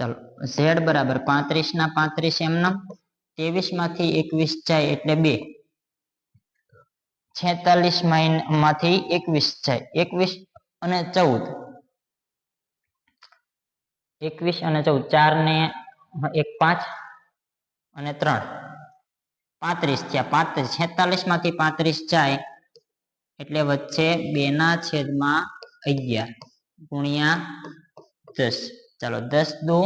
ચાલો z બરાબર 35 ના 35 એમના 23 માંથી 21 જાય એટલે 2 46 માંથી 21 જાય 21 અને 14 21 અને 14 4 ને 1 5 અને 3 35 થયા 46 માંથી 35 જાય એટલે વચ્ચે 2 ના છેદમાં 11 ગુણ્યા 10 ચાલો 10 દુ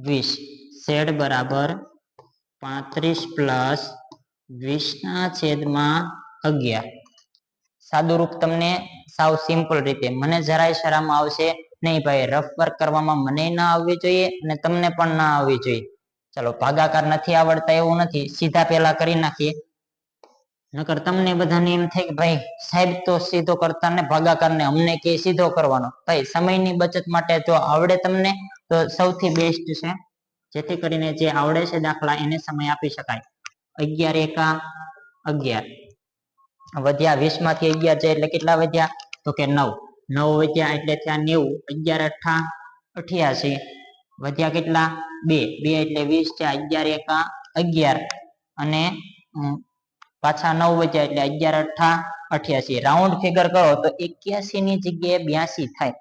20 z બરાબર 35 પ્લસ 20 ના છેદમાં 11 સાદું રૂપ તમને સાવ સિમ્પલ રીતે મને જરાય શરમ આવશે નહીં ભાઈ રફ વર્ક કરવામાં મને ના આવવી જોઈએ અને તમને પણ ના આવવી જોઈએ ચલો ભાગાકાર નથી આવડતા એવું નથી સીધા પેલા કરી નાખીએ નકર તમને બધાને એમ થાય કે ભાઈ સાહેબ તો સીધો કરતા ને ભાગાકાર ને અમને કે સીધો કરવાનો ભાઈ સમયની બચત માટે જો આવડે તમને તો સૌથી બેસ્ટ છે જેથી કરીને જે આવડે છે દાખલા એને સમય આપી શકાય 11 એકા 11 વધ્યા 20 માંથી 11 જાય એટલે કેટલા વધ્યા તો કે 9 9 વધ્યા એટલે ત્યાં 90 11 અઠ્ઠા 88 વધ્યા કેટલા 2 એટલે 20 છે 11 એકા 11 અને પાછા 9 વધ્યા એટલે 11 અઠ્ઠા 88 રાઉન્ડ ફિગર કરો તો 81 ની જગ્યાએ 82 થાય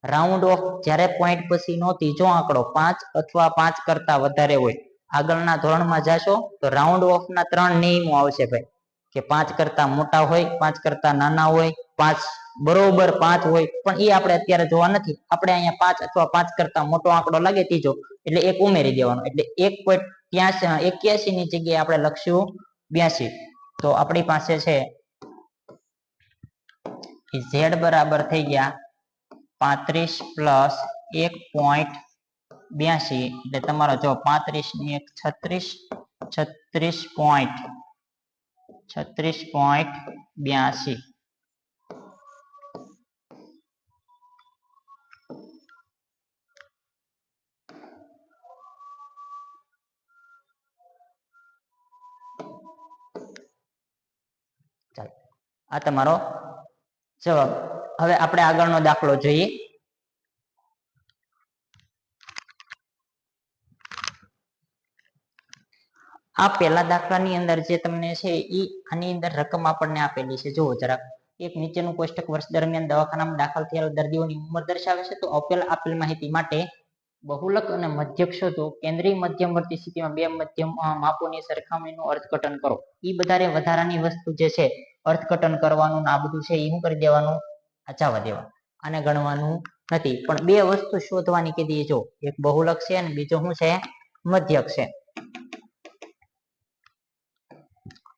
રાઉન્ડ ઓફ જ્યારે પોઈન્ટ પછીનો ત્રીજો આંકડો 5 અથવા 5 કરતા વધારે હોય આગળના ધોરણમાં જાશો તો રાઉન્ડ ઓફ ના 3 નિયમો આવશે ભાઈ કે 5 કરતા મોટા હોય 5 કરતા નાના હોય 5 બરોબર 5 હોય પણ એ આપણે અત્યારે જોવા નથી આપણે અહીંયા 5 અથવા 5 કરતા મોટો આંકડો લાગે ત્રીજો એટલે એક ઉમેરી દેવાનો એટલે 1.81 ની જગ્યાએ આપણે લખશું 82 તો આપણી પાસે છે z બરાબર થઈ ગયા 35 પ્લસ 1.82 એટલે તમારો જો 35 ની 36.82 ચાલો આ તમારો જવાબ હવે આપણે આગળનો દાખલો જોઈએ આ પહેલા દાખલાની અંદર જે તમને છે એ આની અંદર રકમ આપણને આપેલી છે જુઓ જરાક એક નીચેનું કોષ્ટક વર્ષ દરમિયાન દવાખાનામાં દાખલ થયેલા દર્દીઓની ઉંમર દર્શાવે છે તો આપેલ માહિતી માટે બહુલક અને મધ્યક શોધો કેન્દ્રીય મધ્યમવર્તી સ્થિતિમાં બે મધ્યમ માપોની સરખામણીનું અર્થઘટન કરો એ વધારાની વસ્તુ જે છે અર્થઘટન કરવાનું આ બધું છે એ શું કરી દેવાનું આચાવા દેવા આને ગણવાનું નથી પણ બે વસ્તુ શોધવાની કીધી જો એક બહુલક છે અને બીજો શું છે મધ્યક છે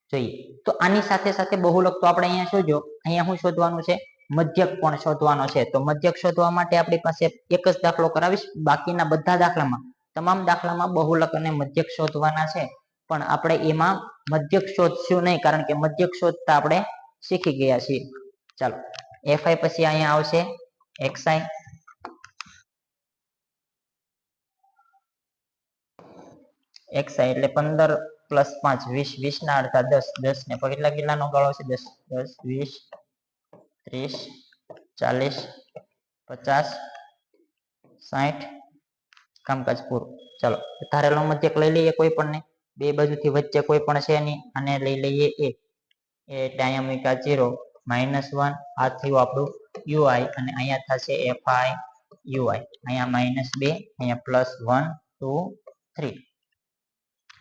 જોઈએ તો આની સાથે સાથે બહુલક તો આપણે અહીંયા શોધ્યો અહીંયા શું શોધવાનું છે મધ્યક પણ શોધવાનો છે તો મધ્યક શોધવા માટે આપણી પાસે એક જ દાખલો કરાવીશ બાકીના બધા દાખલામાં તમામ દાખલામાં બહુલક અને મધ્યક શોધવાના છે પણ આપણે એમાં મધ્યક શોધશું નહીં કારણ કે મધ્યક શોધતા આપણે શીખી ગયા છીએ ચાલો fi પછી અહીંયા આવશે xi xi એટલે 15 પ્લસ 5 20 20 ના અડધા 10 10 ને કેટલાનો ગાળો છે 10 10 20 30 40 50 60 કામકાજ પૂરું ચાલો ધારેલો મધ્યક લઈ લઈએ કોઈ પણ ને બે બાજુથી વચ્ચે કોઈ પણ છે નહીં અને લઈ લઈએ a એટલે અહીંયા મૂક્યા 0 -1 આ થયું આપણું ui અને અહીંયા થશે fi ui અહીંયા -2 અહીંયા +1 2 3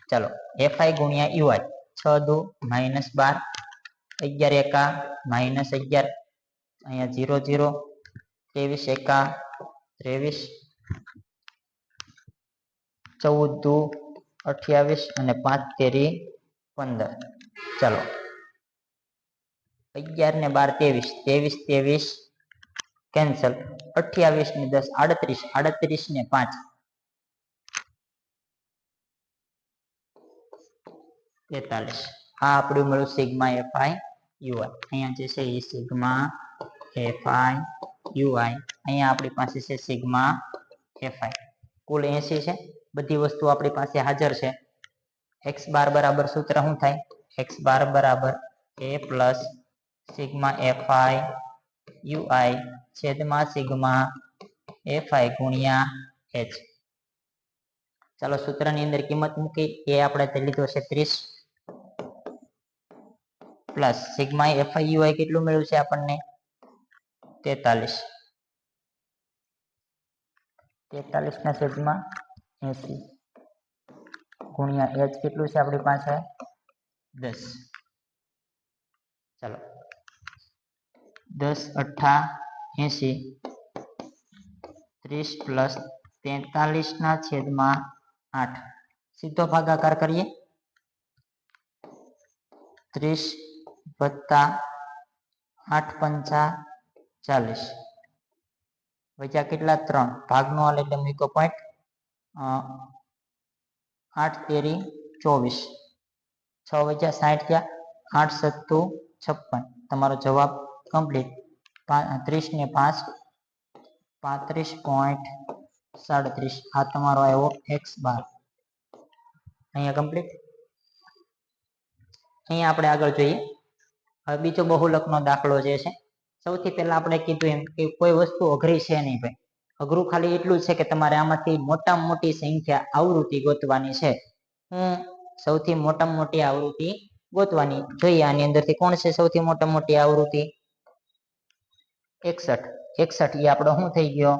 ચાલો fi ગુણ્યા ui 6 દુ -12 11 એકા -11 અહીંયા 0 0 23 એકા 23 14 દુ 28 અને 5 તેરી 15 ચાલો 11 ને 12 23 23 કેન્સલ 28 ને 10 38 38 ને 5 43 આ આપણું મળ્યું સિગ્મા fi ui અહીંયા જે છે એ સિગ્મા fi ui અહીંયા આપણી પાસે છે સિગ્મા fi કુલ 80 છે બધી વસ્તુ આપણી પાસે હાજર છે x બાર બરાબર સૂત્ર શું થાય x બાર બરાબર a plus sigma fi ui છેદમાં સિગ્મા fi ગુણ્યા h ચાલો સૂત્રની અંદર કિંમત મૂકી. એ આપણે તે લીધો છે 30 પ્લસ સિગ્મા FIUI કેટલું મળ્યું છે આપણને 43 ના છેદમાં 80 ગુણ્યા h કેટલું છે આપણી પાસે 10. ચાલો 10 8 80 30 પ્લસ 43 ના છેદમાં 8 સીધો ભાગાકાર કરીએ. 30 વત્તા 8 પંચા 40 વચ્ચે કેટલા 3 ભાગનો હાલ એટલે મૂકો પોઈન્ટ 8 તેરી 24 6 વચ્ચે 60 થયા 8 સત્તુ 56 તમારો જવાબ કમ્પ્લીટ. 30 ને 5 35.37 આ તમારો આવ્યો x12 અહીંયા કમ્પ્લીટ. અહીંયા આપણે આગળ જોઈએ. હવે બીજો બહુલકનો દાખલો જે છે સૌથી પહેલા આપણે કીધું એમ કે કોઈ વસ્તુ અઘરી છે નહીં ભાઈ. અઘરું ખાલી એટલું જ છે કે તમારે આમાંથી મોટામાં મોટી સંખ્યા આવૃત્તિ ગોતવાની છે. સૌથી મોટામાં મોટી આવૃત્તિ ગોતવાની જોઈએ. આની અંદરથી કોણ છે સૌથી મોટામાં મોટી આવૃત્તિ 61 એ આપણો શું થઈ ગયો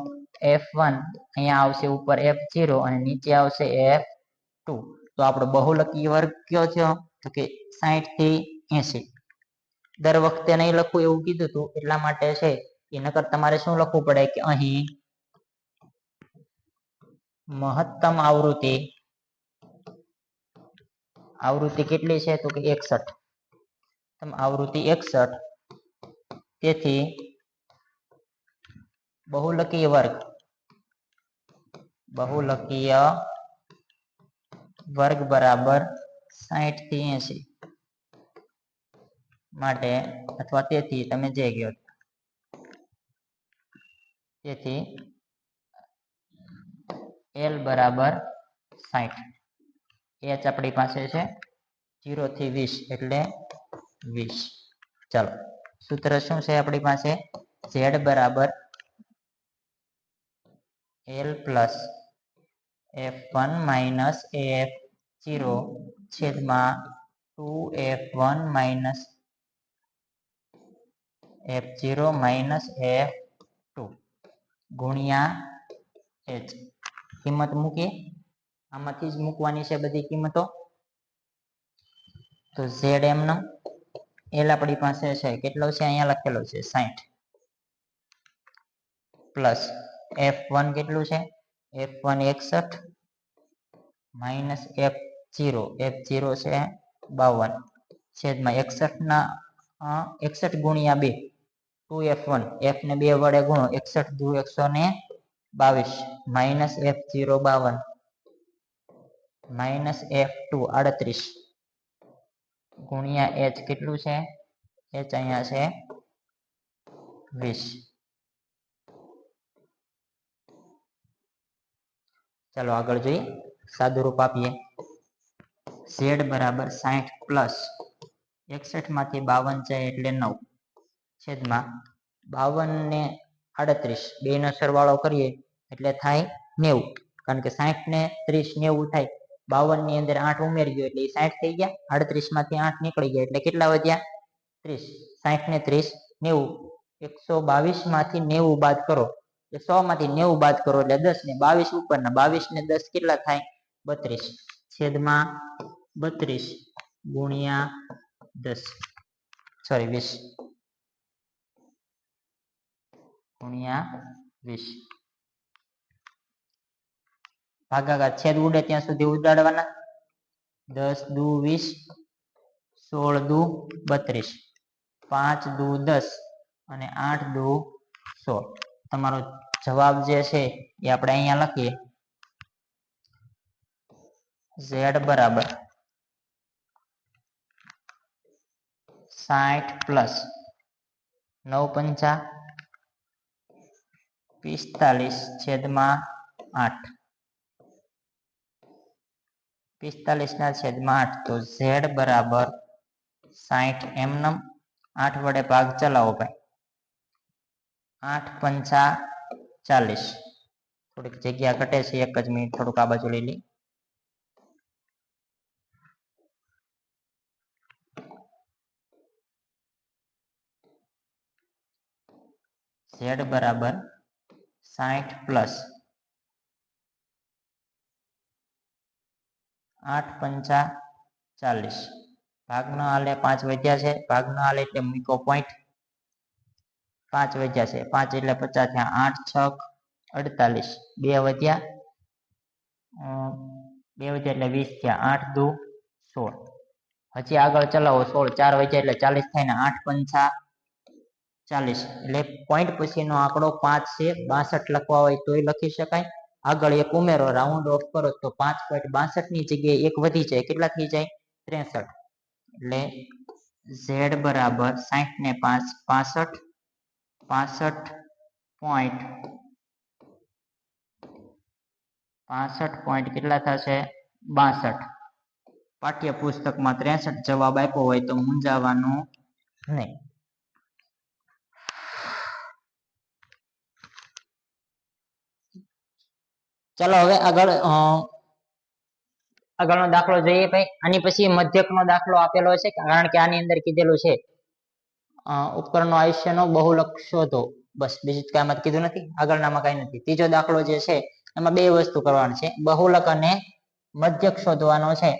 f1 અહીંયા આવશે ઉપર f0 અને નીચે આવશે f2. તો આપણો બહુલકી વર્ગ કયો થયો તો કે 60 થી 80. દર વખતે નહીં લખવું એવું કીધું હતું એટલા માટે છે એ નકર તમારે શું લખવું પડે કે અહીં મહત્તમ આવૃત્તિ કેટલી છે તો કે 61 આવૃત્તિ 61 તેથી બહુલકીય વર્ગ બરાબર 60 થી 80 માટે અથવા તેથી તમે જે ગયો તેથી L બરાબર 60 h આપણી પાસે છે 0 થી 20 એટલે 20. ચાલો સૂત્ર શું છે આપણી પાસે z બરાબર L plus f1 minus f0 છેદમાં 2f1 minus f0 minus f2 ગુણ્યા h. કિંમત મૂકી આમાંથી જ મૂકવાની છે બધી કિંમતો. તો z એમનો L આપણી પાસે છે કેટલો છે અહીંયા લખેલો છે 60 પ્લસ f1 કેટલું છે f1 61 માઇનસ f0 છે 52 છેદમાં 61 ના 61 ગુણ્યા 2 2f1 f ને 2 વડે ગુણો 61 દુ 122 માઇનસ f0 52 માઇનસ f2 38 ગુણ્યા h કેટલું છે h અહીંયા છે 20. ચાલો આગળ જોઈએ સાદું રૂપ આપીએ. z બરાબર 60 પ્લસ 61 માંથી 52 જાય એટલે 9 છેદમાં 52 ને 38 બે નો સરવાળો કરીએ એટલે થાય 90 કારણ કે 60 ને 30 90 થાય 52 ની અંદર 8 ઉમેરી ગયો એટલે 60 થઈ ગયા 38 માંથી 8 નીકળી ગયા એટલે કેટલા વધ્યા 30. 60 ને 30 90 122 માંથી 90 બાદ કરો 100 માંથી 90 બાદ કરો એટલે 10 ને 22 ઉપરના 22 ને 10 કેટલા થાય 32 છેદમાં 32 ગુણ્યા 20 ગુણ્યા 20 ભાગાકાર છેદ ઉડે ત્યાં સુધી ઉડાડવાના 10 દુ 20 16 દુ 32 5 દુ 10 અને 8 દુ 16. તમારો જવાબ જે છે એ આપણે અહીંયા લખીએ z બરાબર 60 પ્લસ 9 પંચા 45 છેદમાં 8 45 ના છેદમાં 8 તો z બરાબર 60 એમનમ 8 વડે ભાગ ચલાવો ભાઈ 8 પંચા 40 થોડીક જગ્યા ઘટે છે એક જ મિનિટ થોડુંક આ બાજુ લઈ લઈ z બરાબર 60 પ્લસ 8 પંચા 40 ભાગ ન હાલે 5 વધ્યા છે, ભાગ ન હાલે એટલે મૂકો પોઈન્ટ, 5 વધ્યા છે, 5 એટલે 50 થયા, 8 6 48 2 વધ્યા 2 વધ્યા એટલે 20 થયા, 8 દુ 16 હજી આગળ ચલાવો 16 4 વધ્યા એટલે 40 થાય ને 8 પંચા 40 એટલે પોઈન્ટ પછીનો આંકડો 5 છે, 62 લખવા હોય તોય લખી શકાય, આગળ એક ઉમેરો રાઉન્ડ ઓફ કરો તો 5.62 ની જગ્યાએ એક વધી જાય, કેટલા થઈ જાય 63, એટલે z બરાબર 60 ને 5 65 65 કેટલા થશે 62, પાઠ્યપુસ્તકમાં 63 જવાબ આપ્યો હોય તો મૂંઝાવાનું નહીં. ચલો હવે આગળનો દાખલો જોઈએ ભાઈ. આની પછી મધ્યકનો દાખલો આપેલો છે, કારણ કે આની અંદર કીધેલું છે ઉપકરણનો આયુષ્યનો બહુલક શોધો, બસ બીજું કાંઈ આમાં કીધું નથી, આગળનામાં કાંઈ નથી. ત્રીજો દાખલો જે છે એમાં બે વસ્તુ કરવાની છે, બહુલક અને મધ્યક શોધવાનો છે.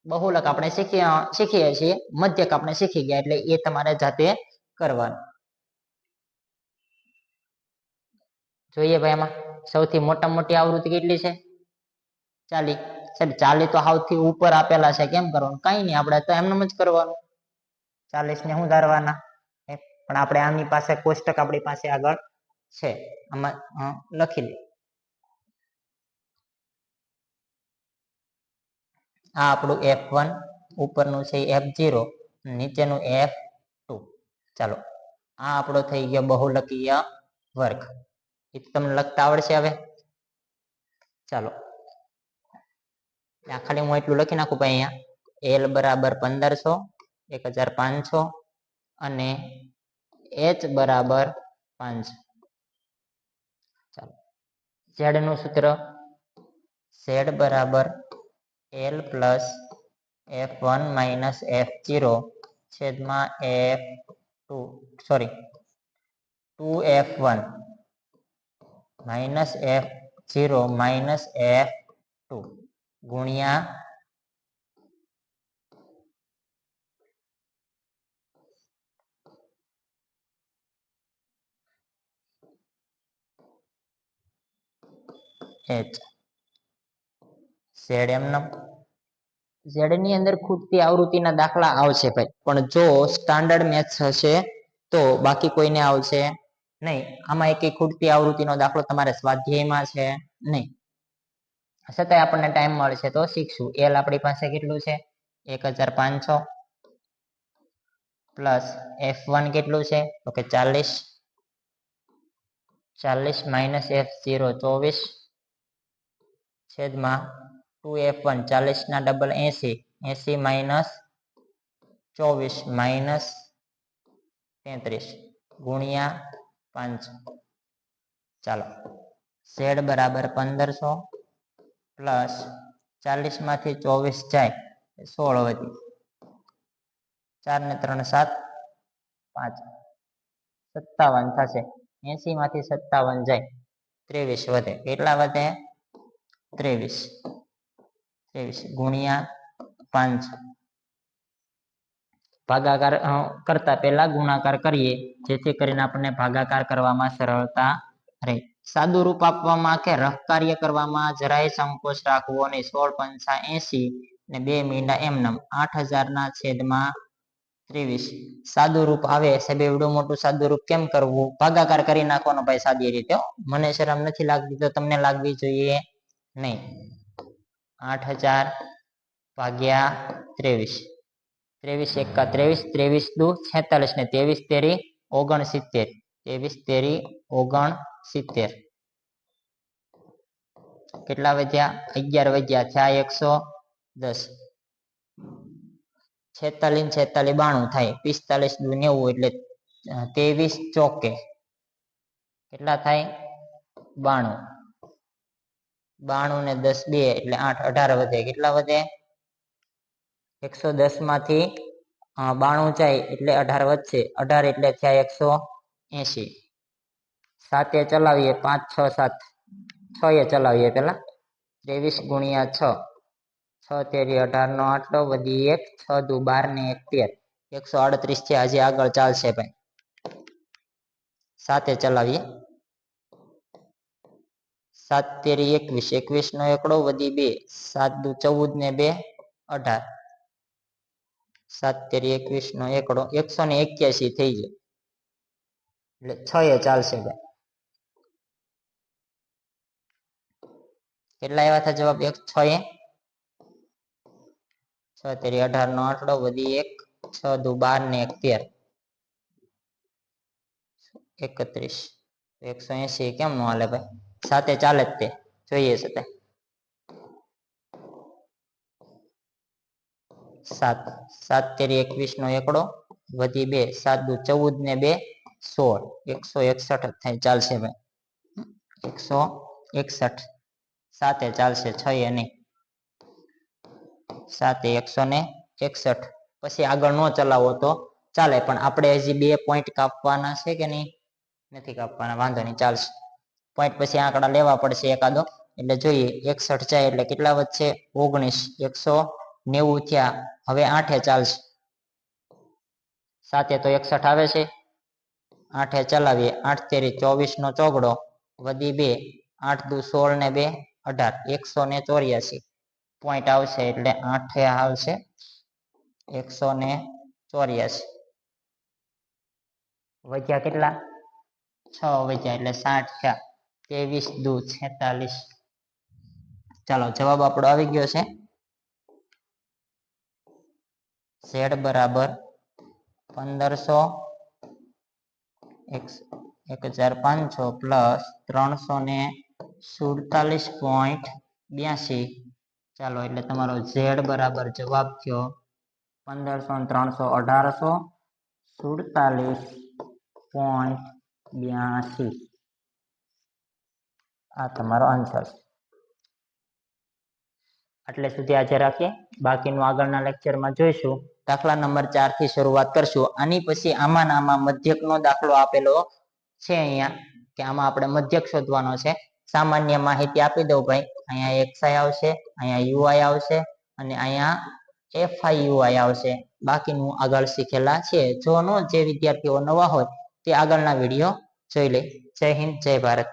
બહુલક આપણે શીખીએ છીએ, મધ્યક આપણે શીખી ગયા, એટલે એ તમારે જાતે કરવાનું. જોઈએ ભાઈ આમાં સૌથી મોટી આવૃત્તિ કેટલી છે 40. સાહેબ 40 તો સૌથી ઉપર આપેલા છે, કેમ કરવાનું, કઈ નહીં, આપણે તો એમનેમ જ કરવાનું. 40 ને શું ધારવાના, પણ આપણે આમની પાસે કોષ્ટક આપણી પાસે આગળ છે, આમાં લખી લે. આ આપણું F1 ઉપરનું છે F0, નીચેનું F2. ચાલો આ આપણો થઈ ગયો બહુલકીય વર્ગ, એ તમને લખતા આવડશે હવે. ચાલો ખાલી હું એટલું લખી નાખું ભાઈ, અહીંયા L બરાબર 1500 1500 અને H બરાબર 5. ચાલો Z નું સૂત્ર Z બરાબર L plus F1 minus F0 છેદમાં F2 sorry 2F1 minus F0 minus F2 ગુણ્યા H. Z એમનો Z ની અંદર ખૂટતી આવૃત્તિના દાખલા આવશે ભાઈ, પણ જો સ્ટાન્ડર્ડ મેથ્સ હશે તો, બાકી કોઈને આવશે નહીં. આમાં એક ખૂટતી આવૃત્તિનો દાખલો તમારે સ્વાધ્યાયમાં છે નહીં, છતાંય આપણને ટાઈમ મળશે તો શીખશું. L આપણી પાસે કેટલું છે 1500 પ્લસ F1 કેટલું છે તો કે 40 40 માઇનસ F0 24 છેદમાં 2F1 40 ના ડબલ 80 80 માઇનસ 24 માઇનસ 33 ગુણ્યા 5. ચાલો Z બરાબર 1500 પ્લસ 40 માંથી 24 જાય 16 વધી, 4 ને 3 7 5 57 થશે, 80 માંથી 57 જાય 23 વધે, કેટલા વધે 23 ગુણ્યા 5. ભાગાકાર કરતા પહેલા ગુણાકાર કરીએ, જેથી કરીને આપણને ભાગાકાર કરવામાં સરળતા રહે. સાદું રૂપ આપવામાં કે રફ કાર્ય કરવામાં જરાય સંકોચ રાખવો નહીં. 16 પંચા 80 ને 2 મીંડા એમનેમ 8000 ના છેદમાં 23. સાદું રૂપ આવે સાહેબ, એવડું મોટું સાદું રૂપ કેમ કરવું, ભાગાકાર કરી નાખવાનો ભાઈ સાદી રીતે. મને શરમ નથી લાગતી તો તમને લાગવી જોઈએ નહીં. 8000 ભાગ્યા 23, 23 એકા 23, 23 દુ 46 ને 23 તેરી 69, 23 તેરી 69. કેટલા વધ્યા 11 વધ્યા, થયા 110. 46 46 92 થાય, 45 દુ 90 એટલે 23 ચોકે કેટલા થાય 92. 92 ને 10 2 એટલે 8 18 વધે, કેટલા વધે 110 માંથી 92 જાય એટલે 18 વધશે, 18 એટલે થયા 180. સાતે ચલાવીએ 5 6 7 6 એ ચલાવીએ પેલા 23 ગુણ્યા 6 6 તેરી 18 નો આટલો વધી 1 6 દુ 12 ને 1 13 138 છે. હજી આગળ ચાલશે ભાઈ. સાતે ચલાવીએ 7 તેરી 21 21 નો એકડો વધી 2 7 દુ 14 ને 2 18 7 તેરી 21 નો એકડો 181 થઈ જાય એટલે 6 એ ચાલશે ભાઈ. કેટલા આવ્યા હતા જવાબ? 6 એ 6 તેરી 18 નો આંકડો વધી 1 6 દુ 12 ને 1 13 31 180 કેમ નો હાલે ભાઈ? સાતે ચાલે જ તે જોઈએ છે તે 7 7 તેરી 21 નો એકડો વધી 2 7 દુ 14 ને 2 16 161 થાય ચાલશે ભાઈ. 161 સાતે ચાલશે 6 એ નહીં. 7 161 પછી આગળ નો ચલાવો તો ચાલે પણ આપણે હજી 2 પોઈન્ટ કાપવાના છે કે નહીં? નથી કાપવાના, વાંધો નહીં ચાલશે. પોઈન્ટ પછી આંકડા લેવા પડશે એકાદો એટલે જોઈએ. 61 જાય એટલે કેટલા વધશે? 19 190 થયા. હવે 8 એ ચાલશે. 7 તો 61 આવે છે. 8 એ ચલાવીએ 8 તેરી 24 નો ચોગડો વધી 2 8 દુ 16 ને 2 18 184 પોઈન્ટ આવશે એટલે 8 એ આવશે 184. વધ્યા કેટલા? 6 વધ્યા એટલે 60 થયા. 23 દુ 46. ચાલો જવાબ આપણો આવી ગયો છે. Z બરાબર 1500 1500 પ્લસ 347.82. ચાલો એટલે તમારો Z બરાબર જવાબ થયો 1500 300 1847.82. આ તમારો આન્સર છે. એટલે સુધી આજે રાખીએ. બાકીનું આગળના લેક્ચરમાં જોઈશું. દાખલા નંબર 4 થી શરૂઆત કરશું. આની પછી આમાં મધ્યકનો દાખલો આપેલો છે અહીંયા કે આમાં આપણે મધ્યક શોધવાનો છે. સામાન્ય માહિતી આપી દઉં ભાઈ. અહીંયા xi આવશે, અહીંયા ui આવશે અને અહીંયા fiui આવશે. બાકીનું આગળ શીખેલા છે. જો જે વિદ્યાર્થીઓ નવા હોય તે આગળના વિડીયો જોઈ લે. જય હિન્દ, જય ભારત.